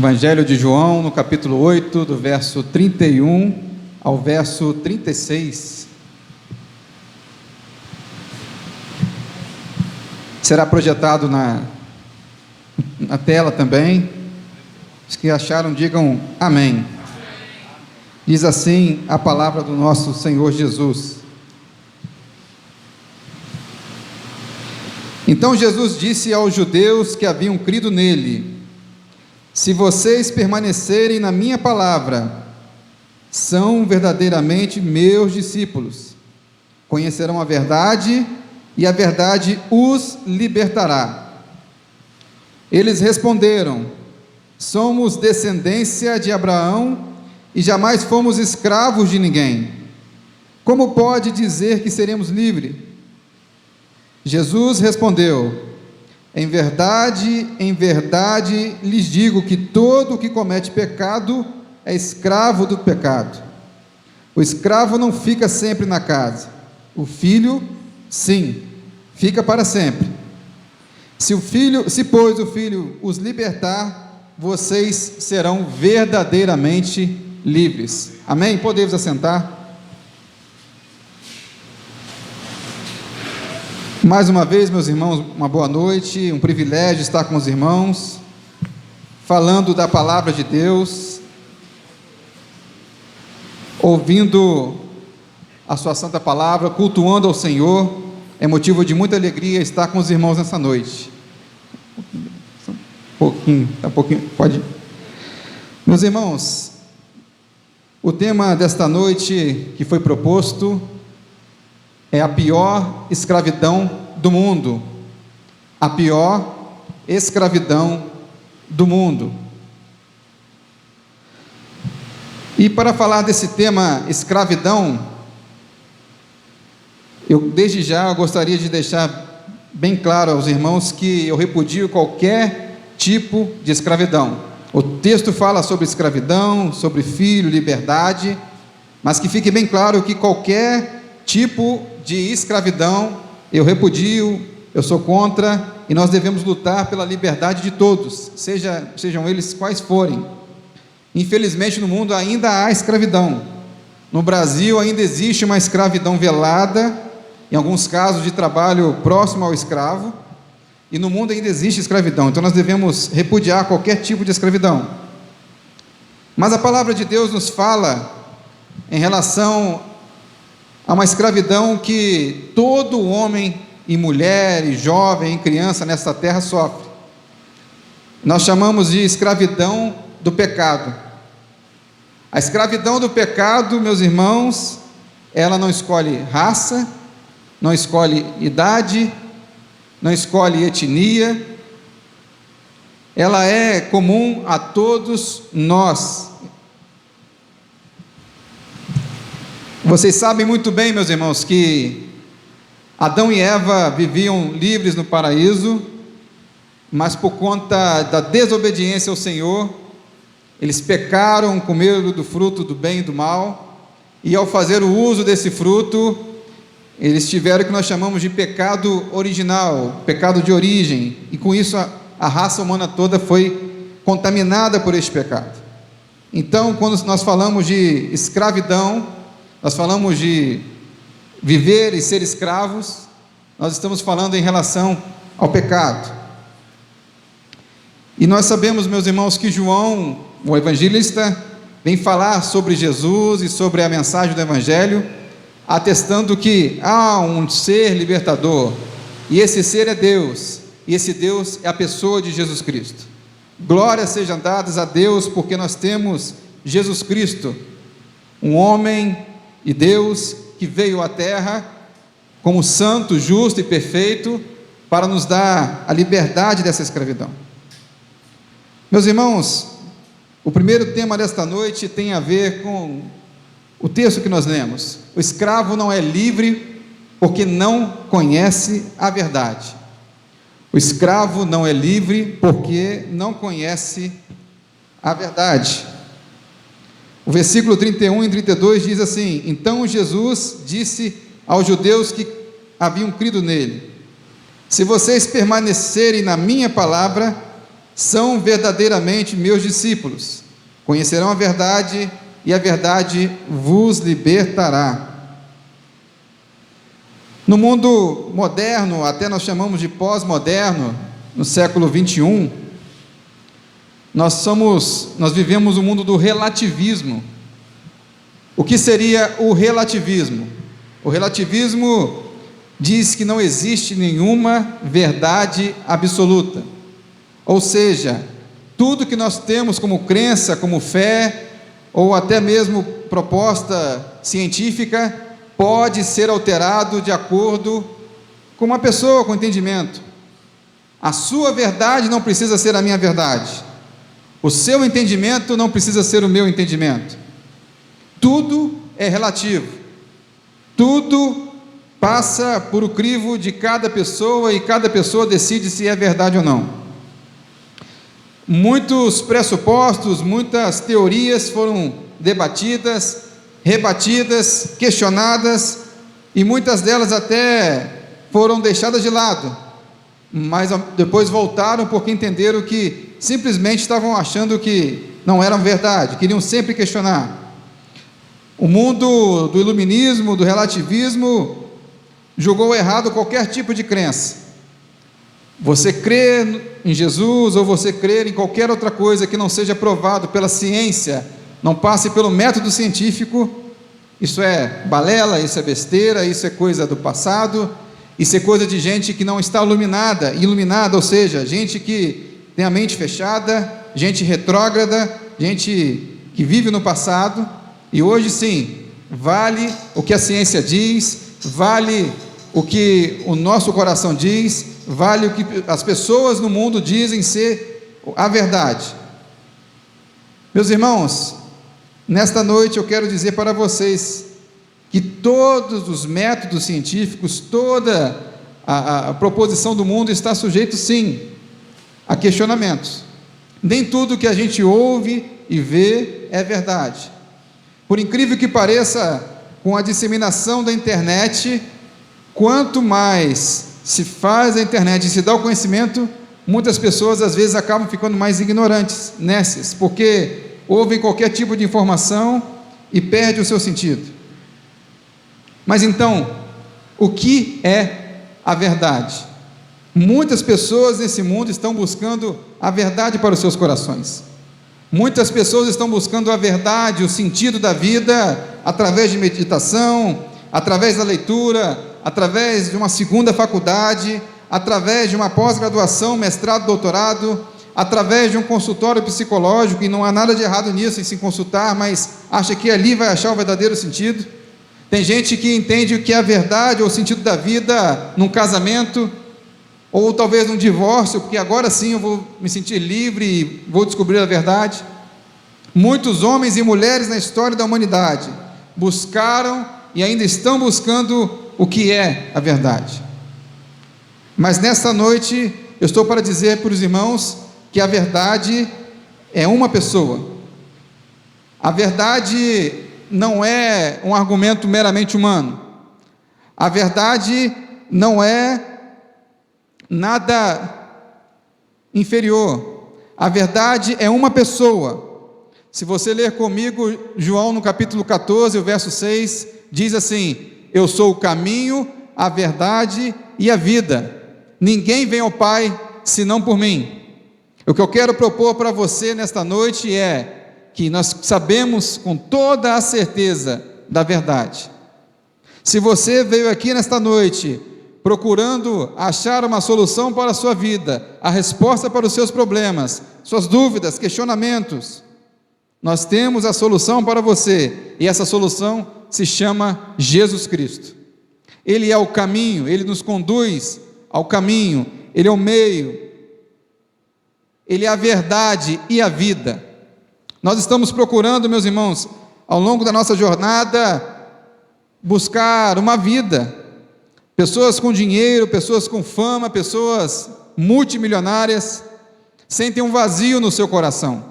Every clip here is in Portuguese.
Evangelho de João, no capítulo 8, do verso 31 ao verso 36. Será projetado na tela também. Os que acharam, digam amém. Diz assim a palavra do nosso Senhor Jesus. Então Jesus disse aos judeus que haviam crido nele: se vocês permanecerem na minha palavra, são verdadeiramente meus discípulos. Conhecerão a verdade, e a verdade os libertará. Eles responderam: somos descendência de Abraão e jamais fomos escravos de ninguém. Como pode dizer que seremos livres? Jesus respondeu: em verdade lhes digo que todo o que comete pecado é escravo do pecado. O escravo não fica sempre na casa, o filho, sim, fica para sempre. Se pois o filho os libertar, vocês serão verdadeiramente livres. Amém? Podemos assentar. Mais uma vez, meus irmãos, uma boa noite, um privilégio estar com os irmãos, falando da palavra de Deus, ouvindo a sua santa palavra, cultuando ao Senhor. É motivo de muita alegria estar com os irmãos nessa noite. Pode. Meus irmãos, o tema desta noite que foi proposto é a pior escravidão do mundo. A pior escravidão do mundo. E para falar desse tema, escravidão, eu desde já gostaria de deixar bem claro aos irmãos que eu repudio qualquer tipo de escravidão. O texto fala sobre escravidão, sobre filho, liberdade, mas que fique bem claro que qualquer tipo de escravidão eu repudio, eu sou contra, e nós devemos lutar pela liberdade de todos, sejam eles quais forem. Infelizmente no mundo ainda há escravidão. No Brasil ainda existe uma escravidão velada, em alguns casos de trabalho próximo ao escravo, e no mundo ainda existe escravidão. Então nós devemos repudiar qualquer tipo de escravidão. Mas a palavra de Deus nos fala em relação a uma escravidão que todo homem e mulher, e jovem, e criança nesta terra sofre. Nós chamamos de escravidão do pecado. A escravidão do pecado, meus irmãos, ela não escolhe raça, não escolhe idade, não escolhe etnia, ela é comum a todos nós. Vocês sabem muito bem, meus irmãos, que Adão e Eva viviam livres no paraíso, mas por conta da desobediência ao Senhor, eles pecaram, comeram do fruto do bem e do mal, e ao fazer o uso desse fruto, eles tiveram o que nós chamamos de pecado original, pecado de origem, e com isso a raça humana toda foi contaminada por este pecado. Então, quando nós falamos de escravidão, nós falamos de viver e ser escravos, nós estamos falando em relação ao pecado. E nós sabemos, meus irmãos, que João, o evangelista, vem falar sobre Jesus e sobre a mensagem do Evangelho, atestando que há um ser libertador, e esse ser é Deus, e esse Deus é a pessoa de Jesus Cristo. Glórias sejam dadas a Deus, porque nós temos Jesus Cristo, um homem e Deus que veio à terra como santo, justo e perfeito, para nos dar a liberdade dessa escravidão. Meus irmãos, o primeiro tema desta noite tem a ver com o texto que nós lemos. O escravo não é livre porque não conhece a verdade. O escravo não é livre porque não conhece a verdade. O versículo 31 e 32 diz assim: então Jesus disse aos judeus que haviam crido nele: se vocês permanecerem na minha palavra, são verdadeiramente meus discípulos. Conhecerão a verdade e a verdade vos libertará. No mundo moderno, até nós chamamos de pós-moderno, no século 21, nós vivemos o mundo do relativismo. O que seria o relativismo? O relativismo diz que não existe nenhuma verdade absoluta. Ou seja, tudo que nós temos como crença, como fé, ou até mesmo proposta científica, pode ser alterado de acordo com uma pessoa com entendimento. A sua verdade não precisa ser a minha verdade. O seu entendimento não precisa ser o meu entendimento. Tudo é relativo. Tudo passa por o crivo de cada pessoa e cada pessoa decide se é verdade ou não. Muitos pressupostos, muitas teorias foram debatidas, rebatidas, questionadas, e muitas delas até foram deixadas de lado, mas depois voltaram porque entenderam que simplesmente estavam achando que não eram verdade, queriam sempre questionar. O mundo do iluminismo, do relativismo, julgou errado qualquer tipo de crença. Você crê em Jesus, ou você crer em qualquer outra coisa que não seja provado pela ciência, não passe pelo método científico, isso é balela, isso é besteira, isso é coisa do passado, isso é coisa de gente que não está iluminada, ou seja, gente que tem a mente fechada, gente retrógrada, gente que vive no passado. E hoje sim, vale o que a ciência diz, vale o que o nosso coração diz, vale o que as pessoas no mundo dizem ser a verdade. Meus irmãos, nesta noite eu quero dizer para vocês que todos os métodos científicos, toda a proposição do mundo está sujeito sim a questionamentos. Nem tudo que a gente ouve e vê é verdade. Por incrível que pareça, com a disseminação da internet, quanto mais se faz a internet e se dá o conhecimento, muitas pessoas às vezes acabam ficando mais ignorantes, nécias, porque ouvem qualquer tipo de informação e perde o seu sentido. Mas então, o que é a verdade? Muitas pessoas nesse mundo estão buscando a verdade para os seus corações. Muitas pessoas estão buscando a verdade, o sentido da vida, através de meditação, através da leitura, através de uma segunda faculdade, através de uma pós-graduação, mestrado, doutorado, através de um consultório psicológico, e não há nada de errado nisso, em se consultar, mas acha que ali vai achar o verdadeiro sentido. Tem gente que entende o que é a verdade ou o sentido da vida num casamento, ou talvez num divórcio, porque agora sim eu vou me sentir livre e vou descobrir a verdade. Muitos homens e mulheres na história da humanidade buscaram e ainda estão buscando o que é a verdade. Mas nesta noite eu estou para dizer para os irmãos que a verdade é uma pessoa. A verdade não é um argumento meramente humano. A verdade não é nada inferior. A verdade é uma pessoa. Se você ler comigo João no capítulo 14, o verso 6, diz assim: eu sou o caminho, a verdade e a vida. Ninguém vem ao Pai senão por mim. O que eu quero propor para você nesta noite é que nós sabemos com toda a certeza da verdade. Se você veio aqui nesta noite procurando achar uma solução para a sua vida, a resposta para os seus problemas, suas dúvidas, questionamentos, nós temos a solução para você, e essa solução se chama Jesus Cristo. Ele é o caminho, Ele nos conduz ao caminho, Ele é o meio, Ele é a verdade e a vida. Nós estamos procurando, meus irmãos, ao longo da nossa jornada, buscar uma vida. Pessoas com dinheiro, pessoas com fama, pessoas multimilionárias, sentem um vazio no seu coração,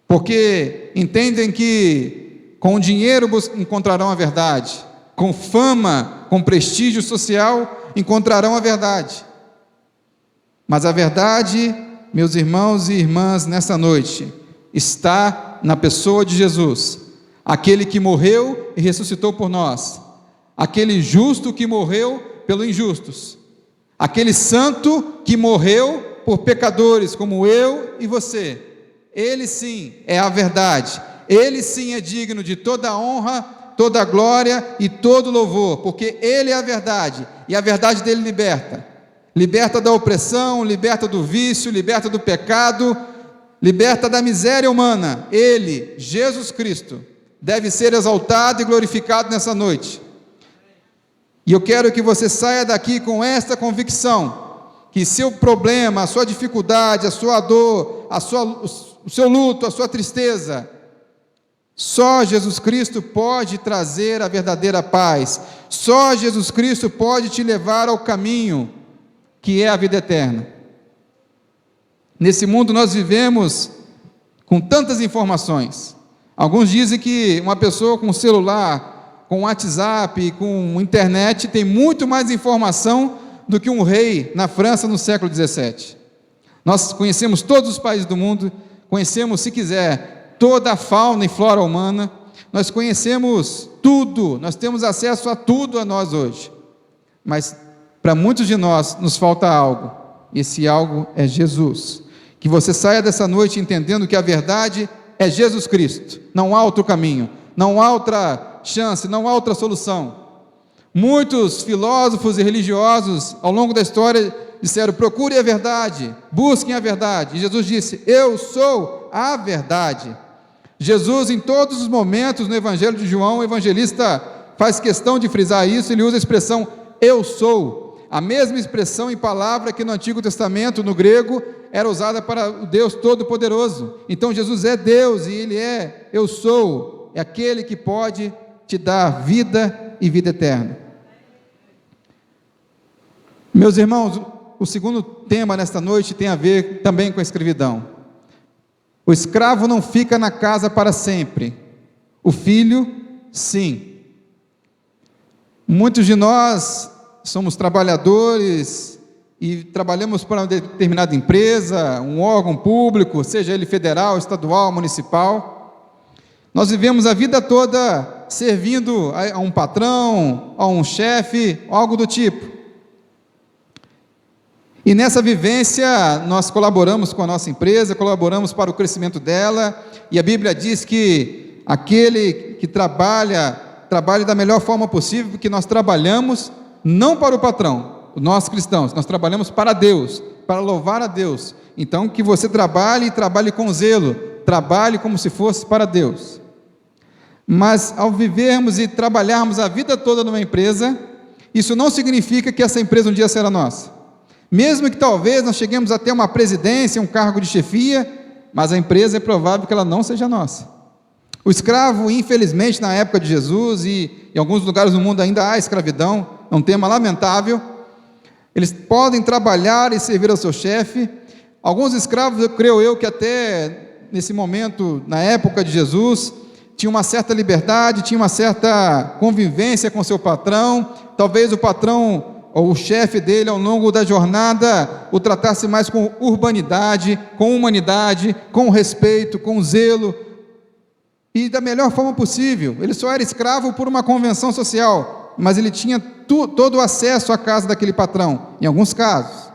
porque entendem que com dinheiro encontrarão a verdade, com fama, com prestígio social, encontrarão a verdade. Mas a verdade meus irmãos e irmãs, nessa noite, está na pessoa de Jesus, aquele que morreu e ressuscitou por nós, aquele justo que morreu pelos injustos, aquele santo que morreu por pecadores como eu e você. Ele sim é a verdade, ele sim é digno de toda a honra, toda a glória e todo louvor, porque ele é a verdade, e a verdade dele liberta da opressão, liberta do vício, liberta do pecado, liberta da miséria humana. Ele, Jesus Cristo, deve ser exaltado e glorificado nessa noite. E eu quero que você saia daqui com esta convicção, que seu problema, a sua dificuldade, a sua dor, o seu luto, a sua tristeza, só Jesus Cristo pode trazer a verdadeira paz, só Jesus Cristo pode te levar ao caminho que é a vida eterna. Nesse mundo nós vivemos com tantas informações. Alguns dizem que uma pessoa com celular, com WhatsApp, com internet, tem muito mais informação do que um rei na França no século XVII. Nós conhecemos todos os países do mundo, conhecemos, se quiser, toda a fauna e flora humana, nós conhecemos tudo, nós temos acesso a tudo a nós hoje, mas para muitos de nós nos falta algo, e esse algo é Jesus. Que você saia dessa noite entendendo que a verdade é Jesus Cristo, não há outro caminho, não há outra chance, não há outra solução. Muitos filósofos e religiosos ao longo da história disseram: procure a verdade, busquem a verdade, e Jesus disse: eu sou a verdade. Jesus, em todos os momentos no Evangelho de João, o evangelista faz questão de frisar isso, ele usa a expressão eu sou, a mesma expressão em palavra que no Antigo Testamento, no grego, era usada para o Deus Todo-Poderoso. Então Jesus é Deus, e Ele é eu sou, é aquele que pode te dar vida e vida eterna. Meus irmãos, o segundo tema nesta noite tem a ver também com a escravidão. O escravo não fica na casa para sempre, o filho, sim. Muitos de nós somos trabalhadores e trabalhamos para uma determinada empresa, um órgão público, seja ele federal, estadual, municipal. Nós vivemos a vida toda servindo a um patrão, a um chefe, algo do tipo. E nessa vivência nós colaboramos com a nossa empresa, colaboramos para o crescimento dela, e a Bíblia diz que aquele que trabalhe da melhor forma possível, porque nós trabalhamos não para o patrão, nós cristãos, nós trabalhamos para Deus, para louvar a Deus. Então que você trabalhe com zelo, trabalhe como se fosse para Deus. Mas ao vivermos e trabalharmos a vida toda numa empresa, isso não significa que essa empresa um dia será nossa. Mesmo que talvez nós cheguemos a ter uma presidência, um cargo de chefia, mas a empresa é provável que ela não seja nossa. O escravo, infelizmente, na época de Jesus, e em alguns lugares do mundo ainda há escravidão, é um tema lamentável. Eles podem trabalhar e servir ao seu chefe. Alguns escravos, eu creio que até nesse momento, na época de Jesus, tinham uma certa liberdade, tinham uma certa convivência com seu patrão. Talvez o patrão ou o chefe dele, ao longo da jornada, o tratasse mais com urbanidade, com humanidade, com respeito, com zelo, e da melhor forma possível. Ele só era escravo por uma convenção social, mas ele tinha todo o acesso à casa daquele patrão, em alguns casos.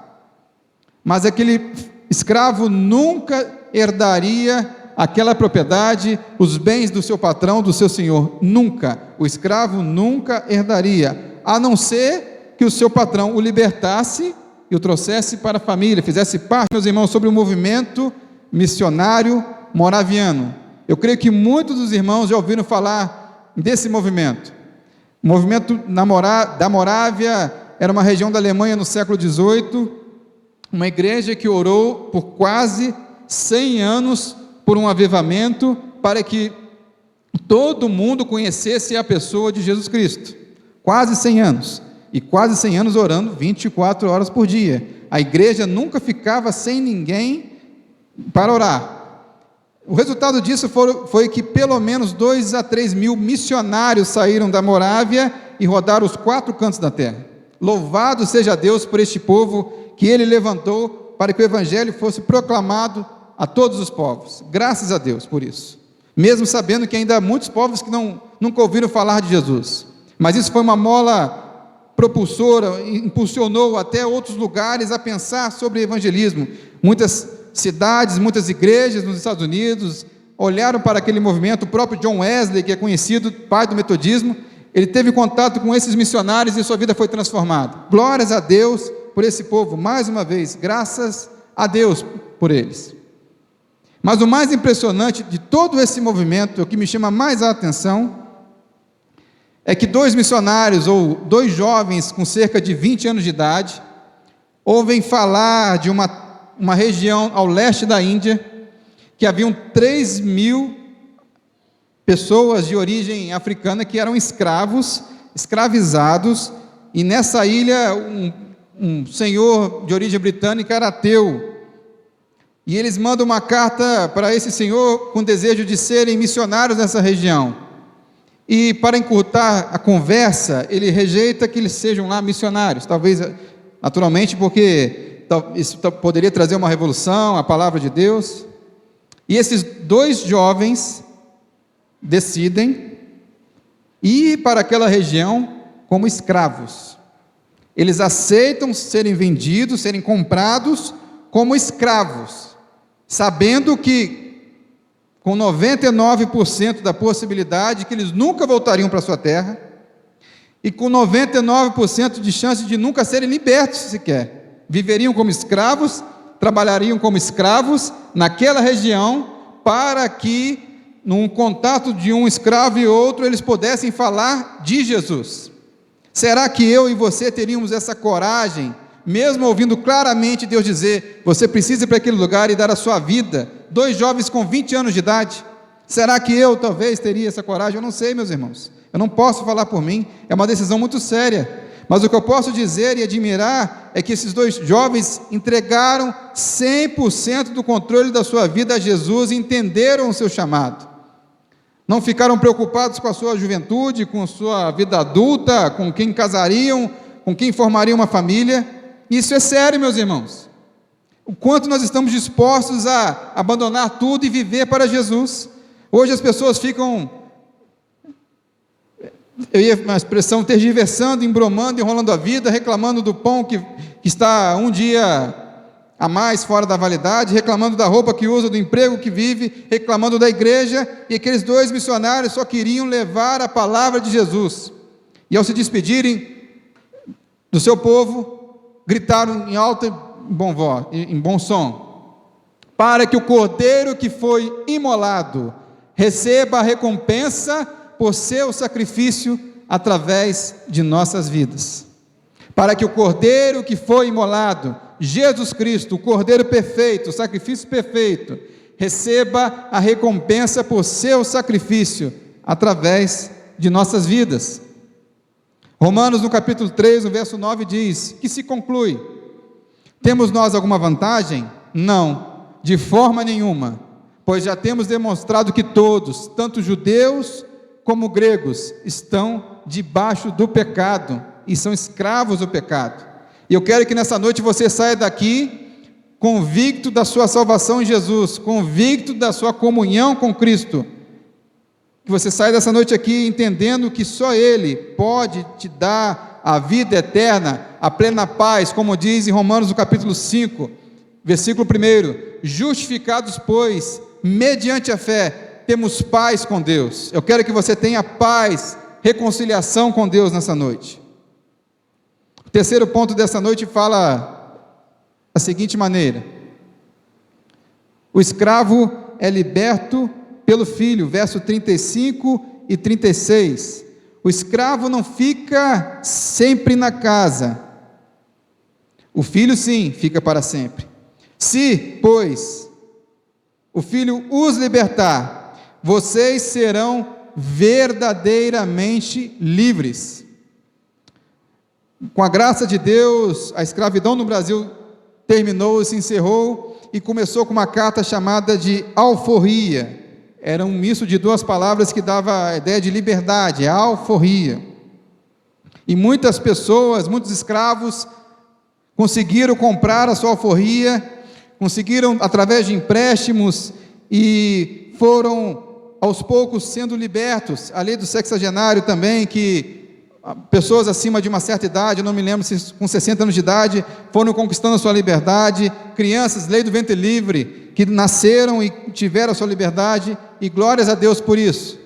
Mas aquele escravo nunca herdaria aquela propriedade, os bens do seu patrão, do seu senhor, nunca. O escravo nunca herdaria, a não ser que o seu patrão o libertasse e o trouxesse para a família, fizesse parte, meus irmãos, sobre o movimento missionário moraviano. Eu creio que muitos dos irmãos já ouviram falar desse movimento. O movimento da Morávia era uma região da Alemanha no século XVIII, uma igreja que orou por quase 100 anos por um avivamento para que todo mundo conhecesse a pessoa de Jesus Cristo. Quase 100 anos. E quase 100 anos orando 24 horas por dia. A igreja nunca ficava sem ninguém para orar. O resultado disso foi que pelo menos 2 a 3 mil missionários saíram da Morávia e rodaram os 4 cantos da terra. Louvado seja Deus por este povo que Ele levantou para que o evangelho fosse proclamado a todos os povos. Graças a Deus por isso. Mesmo sabendo que ainda há muitos povos que nunca ouviram falar de Jesus. Mas isso foi uma mola propulsora, impulsionou até outros lugares a pensar sobre evangelismo. Muitas cidades, muitas igrejas nos Estados Unidos olharam para aquele movimento. O próprio John Wesley, que é conhecido, pai do metodismo, ele teve contato com esses missionários e sua vida foi transformada. Glórias a Deus por esse povo, mais uma vez, graças a Deus por eles. Mas o mais impressionante de todo esse movimento, o que me chama mais a atenção, é que 2 missionários, ou 2 jovens com cerca de 20 anos de idade, ouvem falar de uma região ao leste da Índia, que haviam 3.000 pessoas de origem africana que eram escravos, escravizados, e nessa ilha um senhor de origem britânica era ateu, e eles mandam uma carta para esse senhor com desejo de serem missionários nessa região. E para encurtar a conversa, ele rejeita que eles sejam lá missionários, talvez, naturalmente, porque isso poderia trazer uma revolução, a palavra de Deus. E esses 2 jovens decidem ir para aquela região como escravos. Eles aceitam serem vendidos, serem comprados como escravos, sabendo que com 99% da possibilidade que eles nunca voltariam para a sua terra, e com 99% de chance de nunca serem libertos sequer. Viveriam como escravos, trabalhariam como escravos naquela região, para que, num contato de um escravo e outro, eles pudessem falar de Jesus. Será que eu e você teríamos essa coragem, mesmo ouvindo claramente Deus dizer, você precisa ir para aquele lugar e dar a sua vida? 2 jovens com 20 anos de idade. Será que eu talvez teria essa coragem? Eu não sei, meus irmãos. Eu não posso falar por mim. É uma decisão muito séria. Mas o que eu posso dizer e admirar é que esses 2 jovens entregaram 100% do controle da sua vida a Jesus e entenderam o seu chamado. Não ficaram preocupados com a sua juventude, com a sua vida adulta, com quem casariam, com quem formariam uma família. Isso é sério, meus irmãos. O quanto nós estamos dispostos a abandonar tudo e viver para Jesus. Hoje as pessoas ficam, eu ia uma expressão, tergiversando, embromando, enrolando a vida, reclamando do pão que está um dia a mais fora da validade, reclamando da roupa que usa, do emprego que vive, reclamando da igreja, e aqueles 2 missionários só queriam levar a palavra de Jesus. E ao se despedirem do seu povo, gritaram em alta em bom som, para que o cordeiro que foi imolado receba a recompensa por seu sacrifício através de nossas vidas. Para que o cordeiro que foi imolado, Jesus Cristo, o cordeiro perfeito, o sacrifício perfeito, receba a recompensa por seu sacrifício através de nossas vidas. Romanos, no capítulo 3, no verso 9, diz que se conclui: temos nós alguma vantagem? Não, de forma nenhuma, pois já temos demonstrado que todos, tanto judeus como gregos, estão debaixo do pecado e são escravos do pecado. E eu quero que nessa noite você saia daqui convicto da sua salvação em Jesus, convicto da sua comunhão com Cristo. Que você saia dessa noite aqui entendendo que só Ele pode te dar a vida eterna, a plena paz, como diz em Romanos no capítulo 5, versículo 1, justificados, pois, mediante a fé, temos paz com Deus. Eu quero que você tenha paz, reconciliação com Deus nessa noite. O terceiro ponto dessa noite fala da seguinte maneira: o escravo é liberto pelo filho, verso 35 e 36. O escravo não fica sempre na casa, o filho sim, fica para sempre. Se, pois, o filho os libertar, vocês serão verdadeiramente livres. Com a graça de Deus, a escravidão no Brasil terminou, se encerrou, e começou com uma carta chamada de alforria. Era um misto de 2 palavras que dava a ideia de liberdade, alforria. E muitas pessoas, muitos escravos, conseguiram comprar a sua alforria, conseguiram através de empréstimos e foram aos poucos sendo libertos. A lei do sexagenário também, que pessoas acima de uma certa idade, eu não me lembro se com 60 anos de idade, foram conquistando a sua liberdade. Crianças, lei do ventre livre, que nasceram e tiveram a sua liberdade, e glórias a Deus por isso.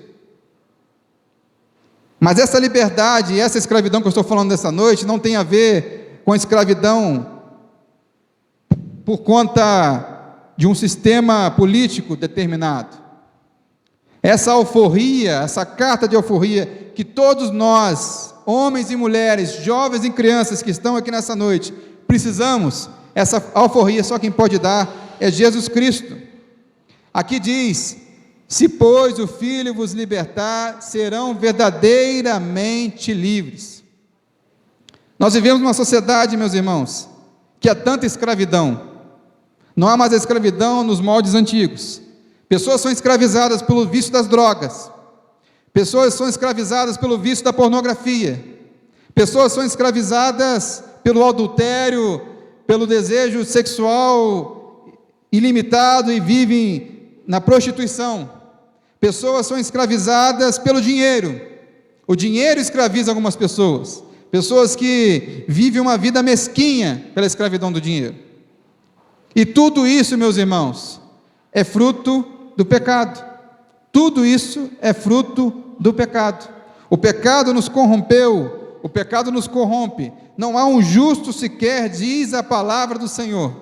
Mas essa liberdade, essa escravidão que eu estou falando nessa noite, não tem a ver com a escravidão por conta de um sistema político determinado. Essa alforria, essa carta de alforria, que todos nós, homens e mulheres, jovens e crianças que estão aqui nessa noite, precisamos, essa alforria só quem pode dar é Jesus Cristo. Aqui diz: se pois o Filho vos libertar, serão verdadeiramente livres. Nós vivemos numa sociedade, meus irmãos, que há tanta escravidão. Não há mais a escravidão nos moldes antigos. Pessoas são escravizadas pelo vício das drogas. Pessoas são escravizadas pelo vício da pornografia. Pessoas são escravizadas pelo adultério, pelo desejo sexual ilimitado e vivem na prostituição. Pessoas são escravizadas pelo dinheiro. O dinheiro escraviza algumas pessoas. Pessoas que vivem uma vida mesquinha pela escravidão do dinheiro. E tudo isso, meus irmãos, é fruto do pecado. Tudo isso é fruto do pecado. O pecado nos corrompeu, o pecado nos corrompe. Não há um justo sequer, diz a palavra do Senhor.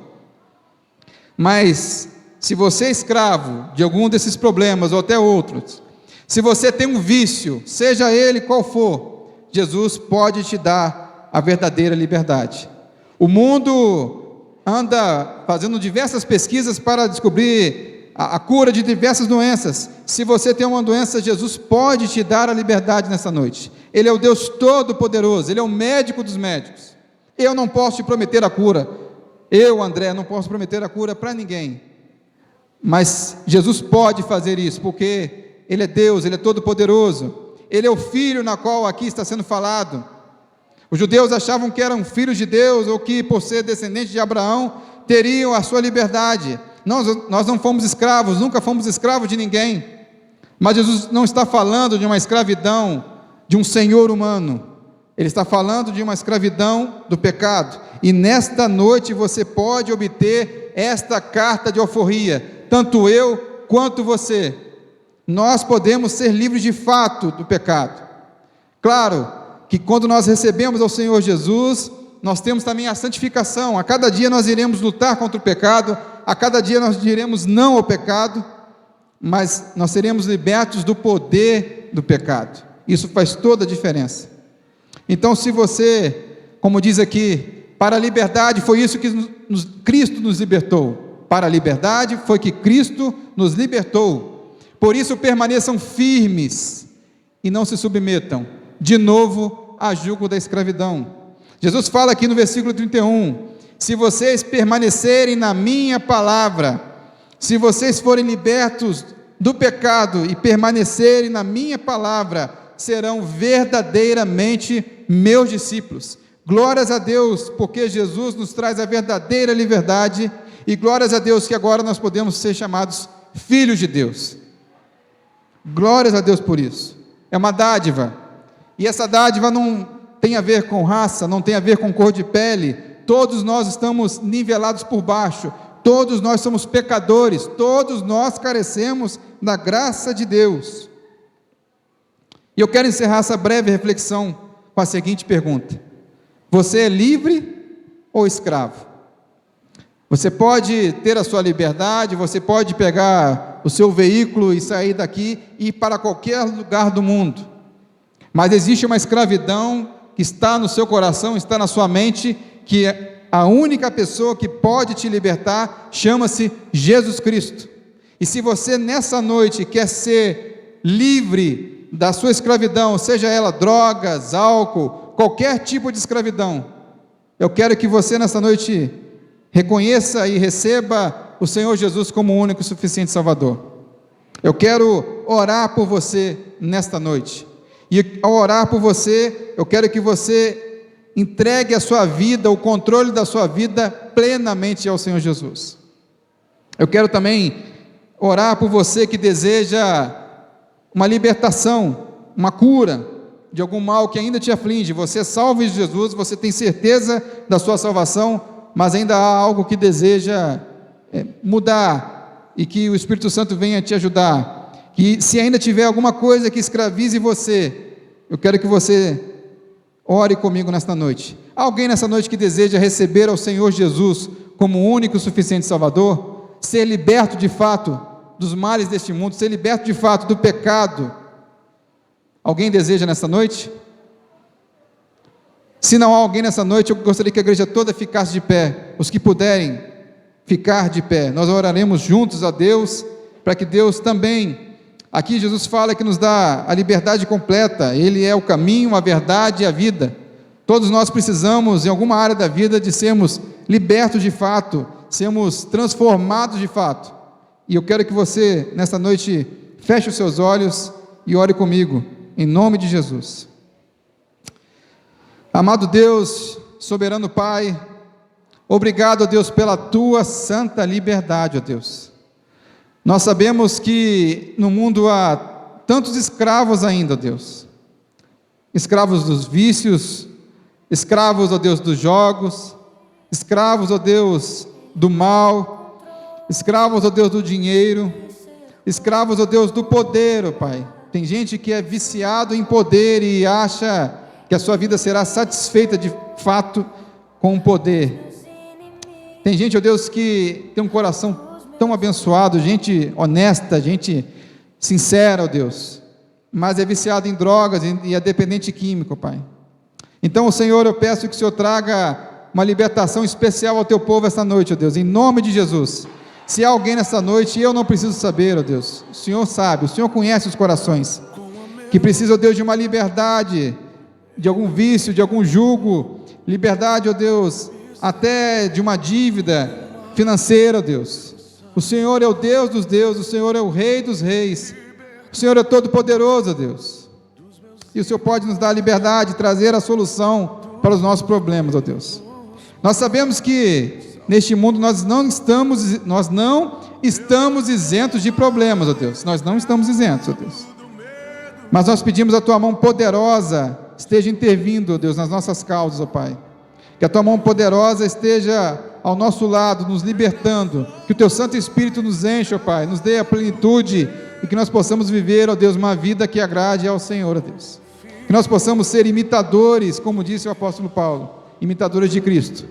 Mas, se você é escravo de algum desses problemas, ou até outros, se você tem um vício, seja ele qual for, Jesus pode te dar a verdadeira liberdade. O mundo anda fazendo diversas pesquisas para descobrir a cura de diversas doenças. Se você tem uma doença, Jesus pode te dar a liberdade nessa noite. Ele é o Deus Todo-Poderoso, Ele é o médico dos médicos. Eu não posso te prometer a cura. Eu, André, não posso prometer a cura para ninguém. Mas Jesus pode fazer isso, porque Ele é Deus, Ele é Todo-Poderoso. Ele é o Filho na qual aqui está sendo falado. Os judeus achavam que eram filhos de Deus, ou que por ser descendentes de Abraão, teriam a sua liberdade. Nós não fomos escravos, nunca fomos escravos de ninguém. Mas Jesus não está falando de uma escravidão de um senhor humano. Ele está falando de uma escravidão do pecado. E nesta noite você pode obter esta carta de alforria, tanto eu quanto você. Nós podemos ser livres de fato do pecado. Claro que quando nós recebemos ao Senhor Jesus, nós temos também a santificação. A cada dia nós iremos lutar contra o pecado, a cada dia nós diremos não ao pecado, mas nós seremos libertos do poder do pecado. Isso faz toda a diferença. Então, se você, como diz aqui, para a liberdade foi isso que Cristo nos libertou. Para a liberdade foi que Cristo nos libertou. Por isso permaneçam firmes e não se submetam de novo a jugo da escravidão. Jesus fala aqui no versículo 31, se vocês permanecerem na minha palavra, se vocês forem libertos do pecado e permanecerem na minha palavra, serão verdadeiramente meus discípulos. Glórias a Deus, porque Jesus nos traz a verdadeira liberdade, e glórias a Deus que agora nós podemos ser chamados filhos de Deus. Glórias a Deus por isso. É uma dádiva. E essa dádiva não tem a ver com raça, não tem a ver com cor de pele. Todos nós estamos nivelados por baixo. Todos nós somos pecadores. Todos nós carecemos da graça de Deus. E eu quero encerrar essa breve reflexão com a seguinte pergunta: você é livre ou escravo? Você pode ter a sua liberdade, você pode pegar o seu veículo e sair daqui e ir para qualquer lugar do mundo. Mas existe uma escravidão que está no seu coração, está na sua mente, que a única pessoa que pode te libertar chama-se Jesus Cristo. E se você nessa noite quer ser livre da sua escravidão, seja ela drogas, álcool, qualquer tipo de escravidão, eu quero que você nessa noite reconheça e receba o Senhor Jesus como o único e suficiente Salvador. Eu quero orar por você nesta noite. E ao orar por você, eu quero que você entregue a sua vida, o controle da sua vida plenamente ao Senhor Jesus. Eu quero também orar por você que deseja uma libertação, uma cura de algum mal que ainda te aflige. Você é salvo em Jesus, você tem certeza da sua salvação, mas ainda há algo que deseja mudar, e que o Espírito Santo venha te ajudar. Que se ainda tiver alguma coisa que escravize você, eu quero que você ore comigo nesta noite. Há alguém nessa noite que deseja receber ao Senhor Jesus como o único e suficiente Salvador? Ser liberto de fato dos males deste mundo, ser liberto de fato do pecado? Alguém deseja nessa noite? Se não há alguém nessa noite, eu gostaria que a igreja toda ficasse de pé. Os que puderem ficar de pé, nós oraremos juntos a Deus, para que Deus também, aqui Jesus fala que nos dá a liberdade completa. Ele é o caminho, a verdade e a vida. Todos nós precisamos, em alguma área da vida, de sermos libertos de fato, sermos transformados de fato. E eu quero que você, nesta noite, feche os seus olhos e ore comigo, em nome de Jesus. Amado Deus, soberano Pai, obrigado, ó Deus, pela Tua santa liberdade, ó Deus. Nós sabemos que no mundo há tantos escravos ainda, ó Deus. Escravos dos vícios, escravos, ó Deus, dos jogos, escravos, ó Deus, do mal, escravos, ó Deus, do dinheiro, escravos, ó Deus, do poder, ó Pai. Tem gente que é viciado em poder e acha que a sua vida será satisfeita de fato com o poder. Tem gente, ó Deus, que tem um coração tão abençoado, gente honesta, gente sincera, ó Deus, mas é viciado em drogas e é dependente químico, Pai. Então, Senhor, eu peço que o Senhor traga uma libertação especial ao Teu povo esta noite, ó Deus, em nome de Jesus. Se há alguém nessa noite, eu não preciso saber, ó Deus, o Senhor sabe, o Senhor conhece os corações, que precisa, ó Deus, de uma liberdade, de algum vício, de algum jugo, liberdade, ó Deus, até de uma dívida financeira, ó Deus. O Senhor é o Deus dos deuses, o Senhor é o Rei dos reis, o Senhor é todo poderoso, ó Deus, e o Senhor pode nos dar a liberdade, trazer a solução para os nossos problemas, ó Deus. Nós sabemos que neste mundo nós não estamos isentos de problemas, ó Deus, nós não estamos isentos, ó Deus, mas nós pedimos a Tua mão poderosa esteja intervindo, ó Deus, nas nossas causas, ó Pai, que a Tua mão poderosa esteja ao nosso lado, nos libertando, que o Teu Santo Espírito nos enche, ó Pai, nos dê a plenitude, e que nós possamos viver, ó Deus, uma vida que agrade ao Senhor, ó Deus, que nós possamos ser imitadores, como disse o apóstolo Paulo, imitadores de Cristo,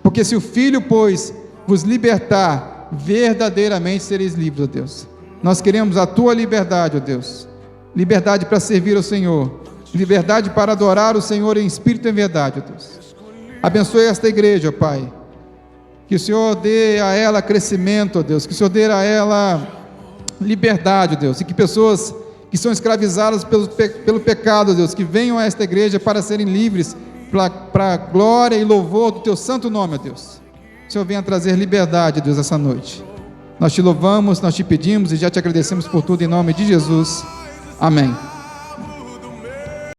porque se o Filho, pois, vos libertar, verdadeiramente sereis livres, ó Deus. Nós queremos a Tua liberdade, ó Deus, liberdade para servir ao Senhor, liberdade para adorar o Senhor em espírito e em verdade, ó Deus. Abençoe esta igreja, ó Pai, que o Senhor dê a ela crescimento, ó Deus, que o Senhor dê a ela liberdade, ó Deus, e que pessoas que são escravizadas pelo pecado, ó Deus, que venham a esta igreja para serem livres, para a glória e louvor do Teu santo nome, ó Deus. O Senhor venha trazer liberdade, Deus, essa noite. Nós Te louvamos, nós Te pedimos e já Te agradecemos por tudo, em nome de Jesus. Amém.